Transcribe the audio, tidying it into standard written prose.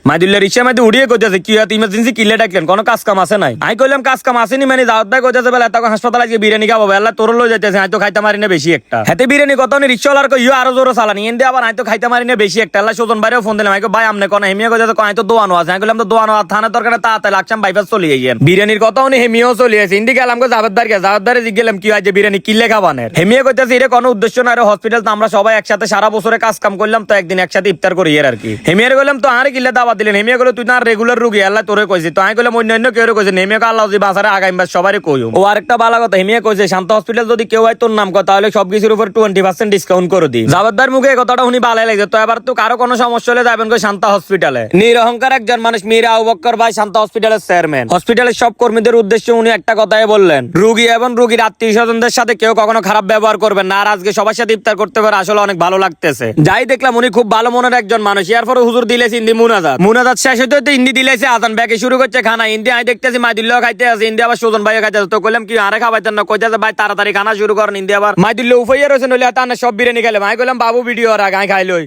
মাইদুল্লাহ রিক্সার মধ্যে উড়িয়ে কইতেছে কি হয় ইমার্জেন্সি কিলে ডাকলেন কোনো কাজ কাম আছে নাই আমি কইলাম কাজ কাম আসেনি মানে দাওয়াত ভাই কইতেছে বেলা তখন হাসপাতালে গিয়ে বিরিয়ানি খাবো আল্লাহ তোর লই যাইতেছে আমি তো খাইতে মারি না বেশি একটা হাতে বিরিয়ানি কত নি রিক্সাওয়ালার কই ইউ আরো জোরে চালানি এন্ডে আবার আমি তো খাইতে মারি না বেশি একটা আল্লাহ সুজন ভাইরে ফোন দিলাম আমি কই ভাই আমনে কোন হেমিয়া কইতেছে কই তো দোয়ানো আছে আমি কইলাম তো দোয়ানো আর থানা দরকার তাড়াতাড়ি লাগছাম বাইপাস চলে যাইয়েন বিরিয়ানির কথা উনি হেমিয়াও চলে আসে ইন্দি গেলাম কই জাবেদারে জিজ্ঞেলাম কি হয় যে বিরিয়ানি কিলে খাবানের হেমিয়া কইতেছে এর কোনো উদ্দেশ্য না রে হসপিটাল তো আমরা সবাই একসাথে সারা বছরে কাজ কাম করলাম তো একদিন একসাথে ইফতার করি এর আর কি হেমিয়ার কইলাম তো আরে কিলে দাওয়াত দিলেন হেমিয়া কইলো তুই না রেগুলার রুগী আল্লাহ তোরে কইছি তো আমি কইলাম অন্য কেউ কইছে হেমিয়া আল্লাহ জি বাসারে আগামীবার সবারই কইও ও আরেকটা ভালো কথা হেমিয়া কইছে শান্ত হসপিটাল যদি কেউ হয় তোর নাম কয় তাহলে সবকিছুর উপর 20% ডিসকাউন্ট করে দি জাবেদার মুখে এই কথাটা শুনি ভালো লাগছে তো এবার তো কারো কোনো সমস্যা হলে যাবেন কই শান্ত হসপিটালে নিরহংকার একজন মানুষ মীর আবু বকর ভাই শান্ত হসপিটালের চেয়ারম্যান হসপিটালের সব কর্মীদের উদ্দেশ্যে উনি একটা কথাই বললেন রোগী এবং রোগীর আত্মীয় স্বজনদের সাথে কেউ কখনো খারাপ ব্যবহার করবেন না আর আজকে সবার সাথে ইফতার করতে পারে আসলে অনেক ভালো লাগতেছে যাই দেখলাম উনি খুব ভালো মনের একজন মানুষ এরপরে হুজুর দিলেছে ইন্দি মুনাজাত শেষ হইতে ইন্দি দিলেছে আজান ব্যাকে শুরু করছে খানা ইন্দি আমি দেখতেছি মাইদুল্লাহ খাইতে আছে ইন্দি আবার সুজন ভাইও খাইতে আছে তো কইলাম কি আরে খাবাইতেন না কইতেছে ভাই তাড়াতাড়ি খানা শুরু করেন ইন্দি আবার মাইদুল্লাহ উফাইয়া রয়েছে নইলে তার সব বিরিয়ানি খেলে আমি কইলাম বাবু ভিডিও আর আগে খাইলই